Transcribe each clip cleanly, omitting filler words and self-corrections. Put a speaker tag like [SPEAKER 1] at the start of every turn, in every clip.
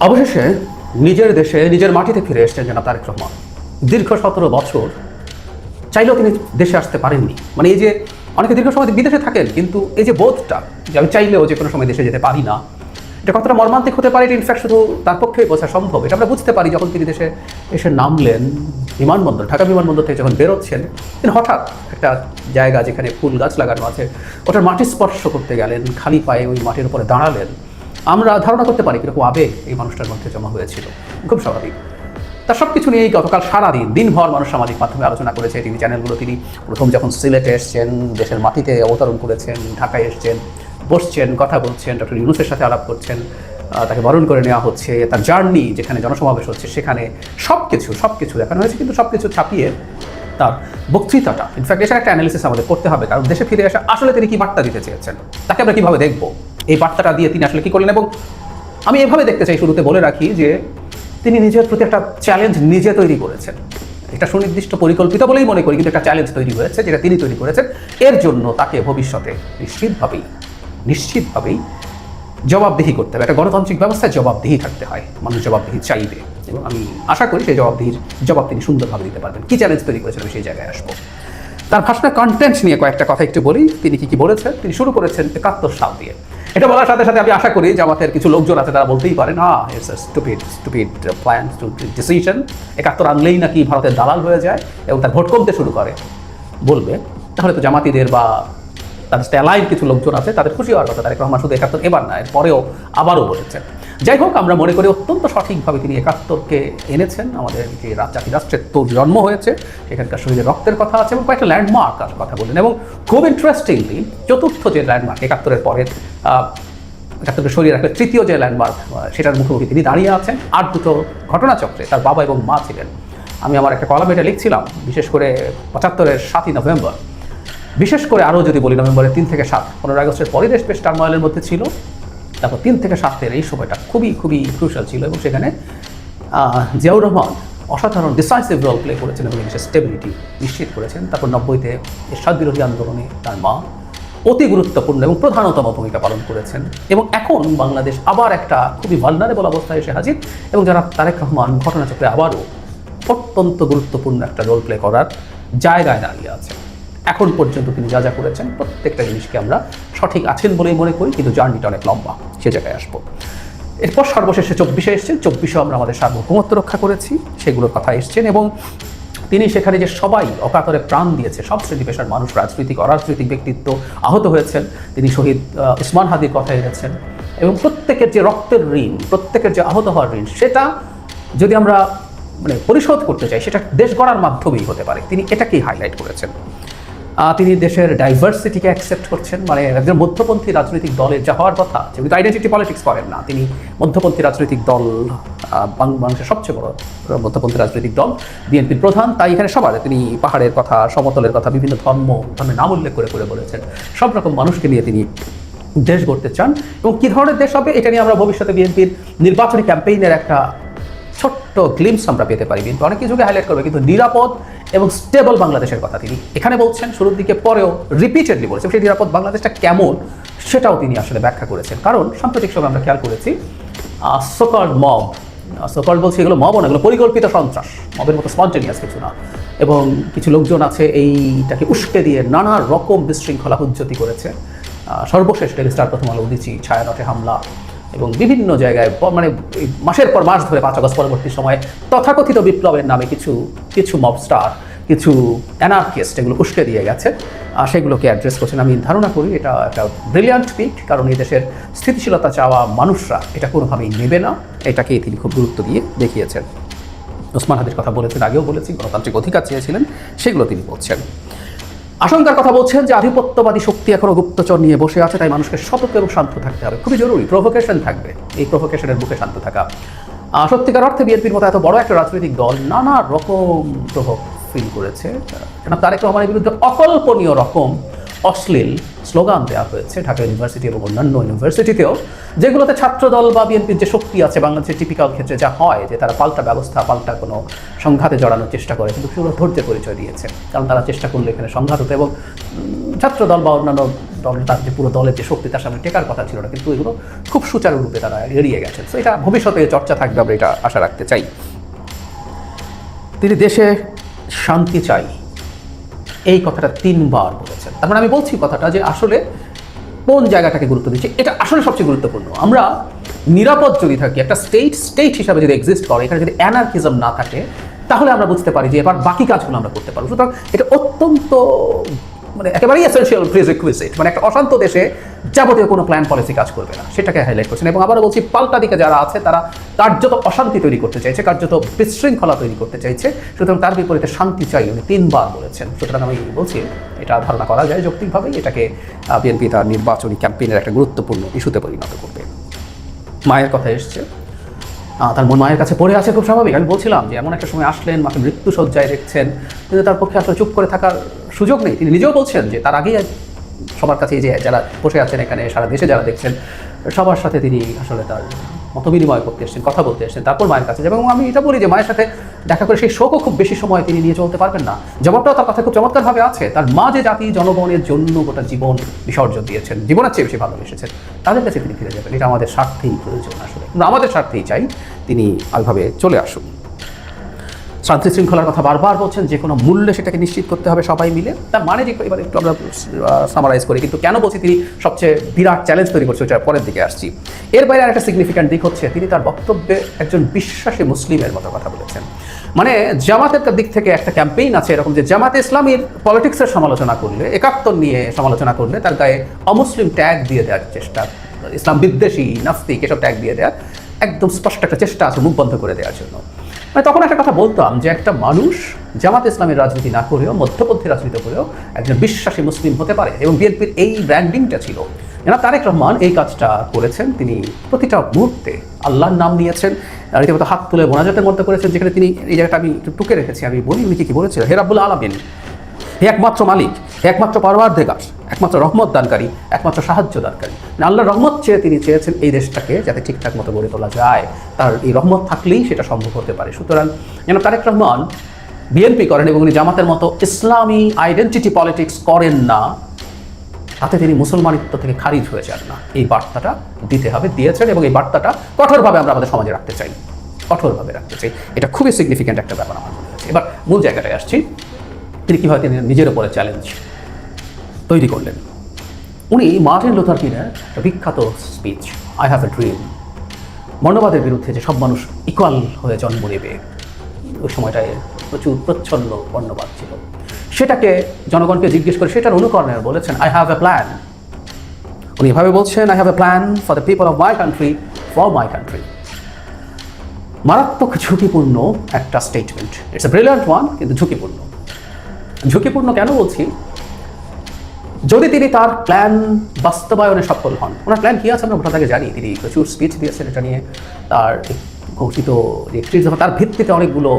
[SPEAKER 1] অবশেষে নিজের দেশে নিজের মাটিতে ফিরে এসেছেন জনাব তারেক রহমান। দীর্ঘ 17 বছর চাইলেও তিনি দেশে আসতে পারেননি। মানে এই যে অনেকে দীর্ঘ সময় বিদেশে থাকেন, কিন্তু এই যে বোধটা যে আমি চাইলেও যে কোনো সময় দেশে যেতে পারি না, এটা কতটা মর্মান্তিক হতে পারে, এটা ইনফ্যাক্ট শুধু তার পক্ষেই বোঝা সম্ভব। এটা আমরা বুঝতে পারি যখন তিনি দেশে এসে নামলেন বিমানবন্দর, ঢাকা বিমানবন্দর থেকে যখন বেরোচ্ছেন, তিনি হঠাৎ একটা জায়গা যেখানে ফুল গাছ লাগানো আছে ওটার মাটি স্পর্শ করতে গেলেন, খালি পায়ে ওই মাটির উপরে দাঁড়ালেন। আমরা ধারণা করতে পারি কীরকম আবেগ এই মানুষটার মধ্যে জমা হয়েছিল, খুব স্বাভাবিক। তার সব কিছু নিয়েই গতকাল সারাদিন দিনভর মানুষ সামাজিক মাধ্যমে আলোচনা করেছে। টিভি চ্যানেলগুলো তিনি প্রথম যখন সিলেটে এসছেন, দেশের মাটিতে অবতরণ করেছেন, ঢাকায় এসছেন, বসছেন, কথা বলছেন, ডক্টর ইউনূসের সাথে আলাপ করছেন, তাকে বরণ করে নেওয়া হচ্ছে, তার জার্নি যেখানে জনসমাবেশ হচ্ছে সেখানে সব কিছু দেখানো হয়েছে। কিন্তু সব কিছু ছাপিয়ে তার বক্তৃতাটা, ইনফ্যাক্ট এটার একটা অ্যানালিসিস আমাদের করতে হবে, কারণ দেশে ফিরে আসা আসলে তিনি কী বার্তা দিতে চেয়েছেন, তাকে আমরা কীভাবে দেখব, এই বার্তাটা দিয়ে তিনি আসলে কী করলেন। এবং আমি এভাবে দেখতে চাই, শুরুতে বলে রাখি যে তিনি নিজের প্রতি একটা চ্যালেঞ্জ নিজে তৈরি করেছেন। এটা সুনির্দিষ্ট পরিকল্পিত বলেই মনে করি, কিন্তু একটা চ্যালেঞ্জ তৈরি হয়েছে যেটা তিনি তৈরি করেছেন। এর জন্য তাকে ভবিষ্যতে নিশ্চিতভাবেই জবাবদিহি করতে হবে। একটা গণতান্ত্রিক ব্যবস্থায় জবাবদিহি থাকতে হয়, মানুষ জবাবদিহি চাইবে, এবং আমি আশা করি সেই জবাব তিনি সুন্দরভাবে দিতে পারবেন। কী চ্যালেঞ্জ তৈরি করেছেন আমি সেই জায়গায় আসবো। তার ভাষণের কন্টেন্ট নিয়ে কয়েকটা কথা একটু বলি। তিনি কি বলেছেন? তিনি শুরু করেছেন 71 সাল দিয়ে। এটা বলার সাথে সাথে আমি আশা করি যে আমাদের কিছু লোকজন আছে তারা বলতেই পারেন, it's a stupid plan, stupid decision. 71 আনলেই নাকি ভারতের দালাল হয়ে যায় এবং তার ভোট কমতে শুরু করে বলবে, তাহলে তো জামাতিদের বা তাদের সাথে অ্যালাইন কিছু লোকজন আছে তাদের খুশি হওয়ার কথা। তারেক রহমান শুধু 71 এবার না, এর পরেও আবারও বলেছেন। যাই হোক, আমরা মনে করি অত্যন্ত সঠিকভাবে তিনি 71কে এনেছেন। আমাদের যে রাষ্ট্রের তো জন্ম হয়েছে, সেখানকার শহীদের রক্তের কথা আছে এবং কয়েকটা ল্যান্ডমার্ক কথা বললেন। এবং খুব ইন্টারেস্টিংলি চতুর্থ যে ল্যান্ডমার্ক 71-এর পরের 71কে সরিয়ে রাখলে তৃতীয় যে ল্যান্ডমার্ক, সেটার মুখোমুখি তিনি দাঁড়িয়ে আছেন। আর দুটো ঘটনাচক্রে তার বাবা এবং মা ছিলেন। আমি আমার একটা কলামে এটা লিখছিলাম, বিশেষ করে 75-এর 7ই নভেম্বর, বিশেষ করে আরও যদি বলি নভেম্বরের 3 থেকে 7, 15 আগস্টের পরে দেশ বেশ টার্ময়েলের মধ্যে ছিল। তারপর 3 থেকে 7-এর এই সময়টা খুবই ক্রুশাল ছিল, এবং সেখানে জিয়াউর রহমান অসাধারণ ডিসাইসিভ রোল প্লে করেছেন এবং দেশের স্টেবিলিটি নিশ্চিত করেছেন। তারপর 90-তে এরশাদ বিরোধী আন্দোলনে তার মা অতি গুরুত্বপূর্ণ এবং প্রধানতম ভূমিকা পালন করেছেন। এবং এখন বাংলাদেশ আবার একটা খুবই ভালনারেবল অবস্থায় এসে হাজির, এবং যারা তারেক রহমান ঘটনাচক্রে আবারও অত্যন্ত গুরুত্বপূর্ণ একটা রোল প্লে করার জায়গায় দাঁড়িয়ে আছে। এখন পর্যন্ত তিনি যা করেছেন প্রত্যেকটা জিনিসকে আমরা সঠিক আছেন বলেই মনে করি, কিন্তু জার্নিটা অনেক লম্বা, সে জায়গায় আসবো। এরপর সর্বশেষে 24-এ এসছেন। 24-এও আমরা আমাদের সার্বভৌমত্ব রক্ষা করেছি, সেগুলোর কথা এসছেন। এবং তিনি সেখানে যে সবাই অকাতরে প্রাণ দিয়েছে, সব শ্রেণী পেশার মানুষ, রাজনৈতিক অরাজনৈতিক ব্যক্তিত্ব আহত হয়েছেন, তিনি শহীদ উসমান হাদির কথা এনেছেন। এবং প্রত্যেকের যে রক্তের ঋণ, প্রত্যেকের যে আহত হওয়ার ঋণ, সেটা যদি আমরা পরিশোধ করতে চাই, সেটা দেশ গড়ার মাধ্যমেই হতে পারে। তিনি এটাকেই হাইলাইট করেছেন। তিনি দেশের ডাইভার্সিটিকে অ্যাকসেপ্ট করছেন। মানে একজন মধ্যপন্থী রাজনৈতিক দলের যা হওয়ার কথা, কিন্তু আইডেন্টিটি পলিটিক্স করেন না তিনি। মধ্যপন্থী রাজনৈতিক দল, বাংলাদেশের সবচেয়ে বড় মধ্যপন্থী রাজনৈতিক দল বিএনপির প্রধান, তাই এখানে সবার তিনি পাহাড়ের কথা, সমতলের কথা, বিভিন্ন ধর্মের নাম উল্লেখ করে বলেছেন। সব রকম মানুষকে নিয়ে তিনি দেশ গড়তে চান। এবং কী ধরনের দেশ হবে, এটা নিয়ে আমরা ভবিষ্যতে বিএনপির নির্বাচনী ক্যাম্পেইনের একটা ছোট্ট গ্লিমস আমরা পেতে পারি। কিন্তু অনেক কিছুকে হাইলাইট করবে, কিন্তু নিরাপদ এবং স্টেবল বাংলাদেশের কথা তিনি এখানে বলছেন, শুরুর দিকে, পরেও রিপিটেডলি বলছেন। সেই নিরাপদ বাংলাদেশটা কেমন সেটাও তিনি আসলে ব্যাখ্যা করেছেন। কারণ সাম্প্রতিক সময় আমরা খেয়াল করেছি সোকল্ড বলছি, এগুলো মবও না, এগুলো পরিকল্পিত সন্ত্রাস, মবের মতো স্পন্টেনিয়াস কিছু না। এবং কিছু লোকজন আছে এইটাকে উস্কে দিয়ে নানা রকম বিশৃঙ্খলা হুজ্জতি করেছে। সর্বশেষ ডেইলি স্টার, প্রথম আলো, উদিচি, ছায়ানটে হামলা, এবং বিভিন্ন জায়গায় মাসের পর মাস ধরে 5 আগস্ট পরবর্তী সময়ে তথাকথিত বিপ্লবের নামে কিছু মবস্টার, কিছু অ্যানার্কিস্ট এগুলো উস্কে দিয়ে গেছে। সেগুলোকে অ্যাড্রেস করছেন। আমি ধারণা করি এটা একটা ব্রিলিয়ান্ট পিক, কারণ এই দেশের স্থিতিশীলতা চাওয়া মানুষরা এটা কোনোভাবেই নেবে না। এটাকেই তিনি খুব গুরুত্ব দিয়ে দেখিয়েছেন। উসমান হাদির কথা বলেছেন, আগেও বলেছি, গণতান্ত্রিক অধিকার চেয়েছিলেন, সেগুলো তিনি বলছেন। আশঙ্কার কথা বলছেন যে আধিপত্যবাদী শক্তি এখনও গুপ্তচর নিয়ে বসে আছে, তাই মানুষকে সতর্ক এবং শান্ত থাকতে হবে। খুবই জরুরি, প্রভোকেশন থাকবে, এই প্রভোকেশনের বুকে শান্ত থাকা। সত্যিকার অর্থে বিএনপির মতো এত বড় একটা রাজনৈতিক দল নানা রকম প্রভাব ফিল করেছে। জনাব তারেক রহমানের বিরুদ্ধে অকল্পনীয় রকম অশ্লীল স্লোগান দেওয়া হয়েছে ঢাকা ইউনিভার্সিটি এবং অন্যান্য ইউনিভার্সিটিতেও, যেগুলোতে ছাত্রদল বা বিএনপির যে শক্তি আছে বাংলাদেশের টিপিক্যাল ক্ষেত্রে যা হয়, যে তারা পাল্টা ব্যবস্থা, পাল্টা কোনো সংঘাতে জড়ানোর চেষ্টা করে, কিন্তু সেগুলো ধৈর্যের পরিচয় দিয়েছে। কারণ তারা চেষ্টা করলে এখানে সংঘাত হতো এবং ছাত্রদল বা অন্যান্য দল, তার যে পুরো দলের যে শক্তি তার সামনে টেকার কথা ছিল না, কিন্তু এগুলো খুব সুচারুরূপে তারা এড়িয়ে গেছেন। তো এটা ভবিষ্যতে চর্চা থাকবে, আমরা এটা আশা রাখতে চাই। তিনি দেশে শান্তি চাই, এই কথাটা 3 বার বলেছেন। তার মানে আমি বলছি কথাটা যে আসলে কোন জায়গাটাকে গুরুত্ব দিচ্ছে, এটা আসলে সবচেয়ে গুরুত্বপূর্ণ। আমরা নিরাপদ যদি থাকি, একটা স্টেট হিসাবে যদি এক্সিস্ট করে, এখানে যদি অ্যানার্কিজম না থাকে, তাহলে আমরা বুঝতে পারি যে এবার বাকি কাজগুলো আমরা করতে পারবো। সুতরাং এটা অত্যন্ত একেবারেই এসেনশিয়াল প্রিরিকুইজিট। একটা অশান্ত দেশে যাবতীয় কোনো প্ল্যান পলিসি কাজ করবে না, সেটাকে হাইলাইট করছেন। এবং আবারও বলছি, পাল্টা দিকে যারা আছে তারা কার্যত অশান্তি তৈরি করতে চাইছে, কার্যত বিশৃঙ্খলা তৈরি করতে চাইছে। সুতরাং তার বিপরীতে শান্তি চাই উনি 3 বার বলেছেন। সুতরাং আমি বলছি এটা ধারণা করা যায় যৌক্তিকভাবেই এটাকে বিএনপি তার নির্বাচনী ক্যাম্পেইনের একটা গুরুত্বপূর্ণ ইস্যুতে পরিণত করবে। মায়ের কথা এসছে, তার মন মায়ের কাছে পড়ে আছে, খুব স্বাভাবিক। আমি বলছিলাম যে এমন একটা সময় আসলেন, মাকে মৃত্যুসজ্জায় দেখছেন, কিন্তু তার পক্ষে আসলে চুপ করে থাকার সুযোগ নেই। তিনি নিজেও বলছেন যে তার আগেই সবার কাছে যে যারা বসে আছেন এখানে, সারা দেশে যারা দেখছেন, সবার সাথে তিনি আসলে তার মত বিনিময় করতে এসেছেন, কথা বলতে এসেছেন, তারপর মায়ের কাছে যাবেন। এবং আমি এটা বলি যে মায়ের সাথে দেখা করে সেই শোকও খুব বেশি সময় তিনি নিয়ে চলতে পারবেন না। জবাবটাও তার কথা খুব চমৎকারভাবে আছে। তার মা যে জাতি জনগণের জন্য গোটা জীবন বিসর্জন দিয়েছেন, জীবনের চেয়ে বেশি ভালোবেসেছেন, তাদের কাছে তিনি ফিরে যাবেন। এটা আমাদের স্বার্থেই প্রয়োজন। আসলে আমরা আমাদের স্বার্থেই চাই তিনি ওইভাবে চলে আসুন। শান্তি শৃঙ্খলার কথা বারবার বলছেন, যে কোনো মূল্যে সেটাকে নিশ্চিত করতে হবে সবাই মিলে। তার মানে যে এবার একটু আমরা সামারাইজ করি, কিন্তু কেন বলছি তিনি সবচেয়ে বিরাট চ্যালেঞ্জ তৈরি করছে, ওটা পরের দিকে আসছি। এর বাইরে আরেকটা সিগনিফিক্যান্ট দিক হচ্ছে, তিনি তার বক্তব্যে একজন বিশ্বাসী মুসলিমের মতো কথা বলেছেন। জামাতের দিক থেকে একটা ক্যাম্পেইন আছে এরকম, যে জামাতে ইসলামীর পলিটিক্সের সমালোচনা করলে, একাত্তর নিয়ে সমালোচনা করলে তার গায়ে অমুসলিম ট্যাগ দিয়ে দেওয়ার চেষ্টা, ইসলাম বিদ্বেষী, নাস্তিক এসব ট্যাগ দিয়ে দেওয়ার একদম স্পষ্ট একটা চেষ্টা আছে মুখ বন্ধ করে দেওয়ার জন্য। তখন একটা কথা বলতাম যে একটা মানুষ জামাত ইসলামের রাজনীতি না করেও, মধ্যপন্থী রাজনীতি করেও একজন বিশ্বাসী মুসলিম হতে পারে। এবং বিএনপির এই ব্র্যান্ডিংটা ছিল। তারেক রহমান এই কাজটা করেছেন। তিনি প্রতিটা মুহূর্তে আল্লাহর নাম নিয়েছেন, রীতিমতো হাত তুলে মোনাজাতের মধ্যে করেছেন, যেখানে তিনি এই জায়গাটা আমি একটু টুকে রেখেছি, আমি বলি উনি কি বলেছিলেন, হে রাব্বুল আলামিন, হে একমাত্র মালিক, হে একমাত্র পরওয়ারদিগার, একমাত্র রহমত দানকারী, একমাত্র সাহায্য দানকারী। আল্লাহর রহমত চেয়ে তিনি চেয়েছেন এই দেশটাকে যাতে ঠিকঠাক মতো গড়ে তোলা যায়, তার এই রহমত থাকলেই সেটা সম্ভব হতে পারে। সুতরাং তারেক রহমান বিএনপি করেন এবং উনি জামাতের মতো ইসলামী আইডেন্টিটি পলিটিক্স করেন না, তাতে তিনি মুসলমানিত্ব থেকে খারিজ হয়ে যান না। এই বার্তাটা দিতে হবে, দিয়েছেন। এবং এই বার্তাটা কঠোরভাবে আমরা আমাদের সমাজে রাখতে চাই, কঠোরভাবে রাখতে চাই। এটা খুবই সিগনিফিক্যান্ট একটা ব্যাপার আমার মনে হচ্ছে। এবার মূল জায়গাটায় আসছি, তিনি কীভাবে তিনি নিজের উপরে চ্যালেঞ্জ তৈরি করলেন। উনি মার্টিন লুথার কিংয়ের একটা বিখ্যাত speech, I have a dream, বর্ণবাদের বিরুদ্ধে যে সব মানুষ ইকুয়াল হয়ে জন্ম নেবে, ওই সময়টায় প্রচুর প্রচ্ছন্ন বর্ণবাদ ছিল, সেটাকে জনগণকে জিজ্ঞেস করে সেটার অনুকরণে বলেছেন আই হ্যাভ এ প্ল্যান। উনি এভাবে বলছেন, I have A plan for the people of my country, for my country. মারাত্মক ঝুঁকিপূর্ণ একটা statement, it's a brilliant one, কিন্তু ঝুঁকিপূর্ণ। ঝুঁকিপূর্ণ কেন বলছি? যদি তিনি তার প্ল্যান বাস্তবায়নে সফল হন, ওনার প্ল্যান কী আছে আমরা ওটা থেকে জানি। তিনি প্রচুর স্পিচ দিয়েছেন এটা নিয়ে, তার ঘোষিত তার ভিত্তিতে অনেকগুলো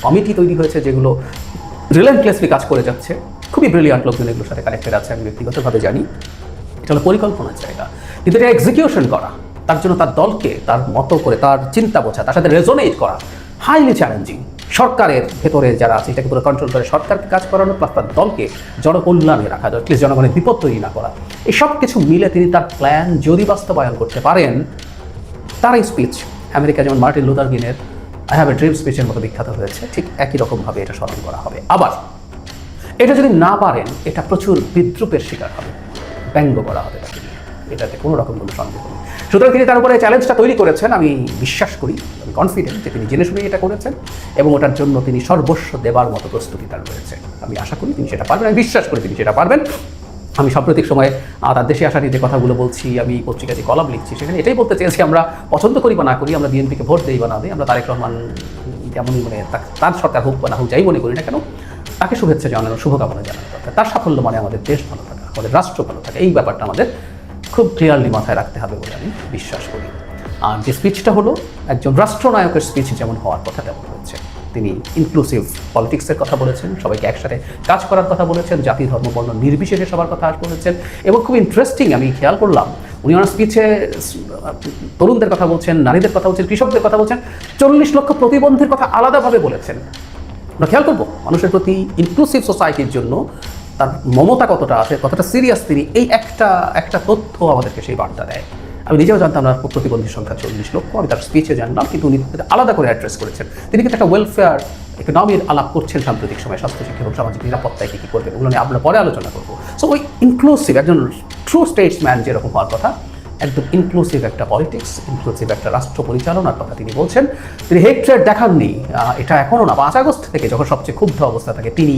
[SPEAKER 1] কমিটি তৈরি হয়েছে যেগুলো রিলেন্টলেসলি কাজ করে যাচ্ছে। খুবই ব্রিলিয়ান্ট লোকজন এগুলোর সাথে কানেক্টেড আছে, আমি ব্যক্তিগতভাবে জানি। এটা হলো পরিকল্পনার জায়গা, কিন্তু এটা এক্সিকিউশন করা, তার জন্য তার দলকে তার মতো করে তার চিন্তা বোঝা, তার সাথে রেজোনেট করা হাইলি চ্যালেঞ্জিং। সরকারের ভেতরে যারা আছে এটাকে পুরো কন্ট্রোল করে সরকারকে কাজ করানো, প্লাস তার দলকে জনকল্যাণে রাখা, অ্যাটলিস্ট জনগণের বিপদ তৈরি না করা, এই সব কিছু মিলে তিনি তার প্ল্যান যদি বাস্তবায়ন করতে পারেন, তার এই স্পিচ আমেরিকা যেমন মার্টিন লুথার কিংয়ের আই হ্যাভ এ ড্রিম স্পিচের মতো বিখ্যাত হয়েছে, ঠিক একই রকমভাবে এটা স্মরণ করা হবে। আবার এটা যদি না পারেন, এটা প্রচুর বিদ্রুপের শিকার হবে, ব্যঙ্গ করা হবে তাকে নিয়ে, এটাতে কোনো রকম কোনো সন্দেহ নেই। সুতরাং তিনি তার উপরে চ্যালেঞ্জটা তৈরি করেছেন। আমি বিশ্বাস করি, আমি কনফিডেন্ট যে তিনি জেনে শুনেই এটা করেছেন এবং ওটার জন্য তিনি সর্বস্ব দেবার মতো প্রস্তুতি তার রয়েছে। আমি আশা করি তিনি সেটা পারবেন, আমি বিশ্বাস করি তিনি সেটা পারবেন। আমি সাম্প্রতিক সময়ে তার দেশে আসা নিয়ে যে কথাগুলো বলছি, আমি পত্রিকায় যে কলাম লিখছি, সেখানে এটাই বলতে চেয়েছি, আমরা পছন্দ করি বা না করি, আমরা বিএনপিকে ভোট দেই বা না দিই, আমরা তারেক রহমান যেমনই তার সরকার হোক বা না হোক, যাই মনে করি না কেন, তাকে শুভেচ্ছা জানানো, শুভকামনা জানানো দরকার। তার সাফল্য মানে আমাদের দেশ ভালো থাকা, আমাদের রাষ্ট্র ভালো থাকা, এই ব্যাপারটা আমাদের খুব ক্লিয়ারলি মাথায় রাখতে হবে বলে আমি বিশ্বাস করি। আর যে স্পিচটা হলো একজন রাষ্ট্রনায়কের স্পিচ যেমন হওয়ার কথা তেমন হয়েছে। তিনি ইনক্লুসিভ পলিটিক্সের কথা বলেছেন, সবাইকে একসাথে কাজ করার কথা বলেছেন, জাতি ধর্ম বর্ণ নির্বিশেষে সবার কথা বলেছেন। এবং খুব ইন্টারেস্টিং, আমি খেয়াল করলাম উনি ওনার স্পিচে তরুণদের কথা বলছেন, নারীদের কথা বলছেন, কৃষকদের কথা বলছেন, 40 লক্ষ প্রতিবন্ধীর কথা আলাদাভাবে বলেছেন। আমরা খেয়াল করবো মানুষের প্রতি ইনক্লুসিভ সোসাইটির জন্য তার মমতা কতটা আছে, কতটা সিরিয়াস তিনি, এই একটা তথ্য আমাদেরকে সেই বার্তা দেয়। আমি নিজেও জানতাম না প্রতিবন্ধীর সংখ্যা 40 লক্ষ, আমি তার স্পিচে জানলাম, কিন্তু উনি আলাদা করে অ্যাড্রেস করেছেন। তিনি কিন্তু একটা ওয়েলফেয়ার ইকোনমির আলাপ করছেন সাম্প্রতিক সময়, স্বাস্থ্য শিক্ষা এবং সামাজিক নিরাপত্তায় কী করবেন, ওগুলো নিয়ে আমরা পরে আলোচনা করবো। সো ওই ইনক্লুসিভ একজন ট্রু স্টেটসম্যান যেরকম হওয়ার কথা, একদম ইনক্লুসিভ একটা পলিটিক্স, ইনক্লুসিভ একটা রাষ্ট্র পরিচালনার কথা তিনি বলছেন। তিনি হেট্রেড দেখাননি, এটা এখনও না। 5 আগস্ট থেকে যখন সবচেয়ে ক্ষুব্ধ অবস্থা থাকে তিনি,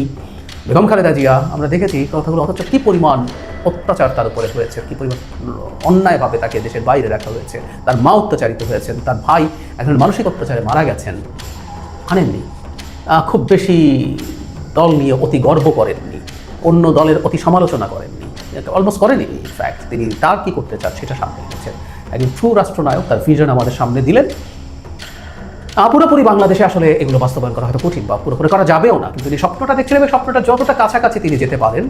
[SPEAKER 1] বেগম খালেদা জিয়া, আমরা দেখেছি কথাগুলো, অথচ কী পরিমাণ অত্যাচার তার উপরে হয়েছে, কী পরিমাণ অন্যায়ভাবে তাকে দেশের বাইরে রাখা হয়েছে, তার মা অত্যাচারিত হয়েছেন, তার ভাই একজন মানসিক অত্যাচারে মারা গেছেন। আনেননি, খুব বেশি দল নিয়ে অতি গর্ব করেননি, অন্য দলের অতি সমালোচনা করেননি, অলমোস্ট করেনি। ইনফ্যাক্ট তিনি তার কী করতে চান সেটা সামনে রেখেছেন। একজন ট্রু রাষ্ট্রনায়ক তার ভিশন আমাদের সামনে দিলেন। পুরোপুরি বাংলাদেশে আসলে এগুলো বাস্তবায়ন করা হয়তো কঠিন, বা পুরোপুরি করা যাবেও না, কিন্তু তিনি স্বপ্নটা দেখছেন এবং স্বপ্নটা যতটা কাছাকাছি তিনি যেতে পারেন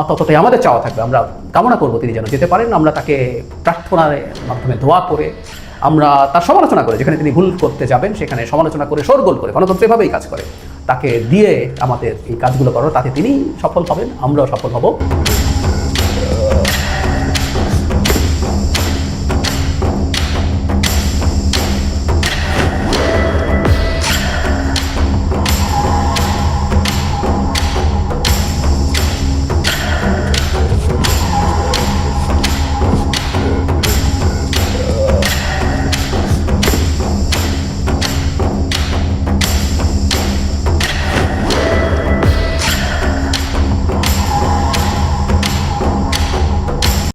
[SPEAKER 1] ততটাই আমাদের চাওয়া থাকবে। আমরা কামনা করবো তিনি যেন যেতে পারেন। আমরা তাকে প্রার্থনার মাধ্যমে দোয়া করে, আমরা তার সমালোচনা করে, যেখানে তিনি ভুল করতে যাবেন সেখানে সমালোচনা করে, শোরগোল করে, গণতন্ত্র এভাবেই কাজ করে, তাকে দিয়ে আমাদের এই কাজগুলো করার, তাতে তিনি সফল হবেন, আমরাও সফল হব।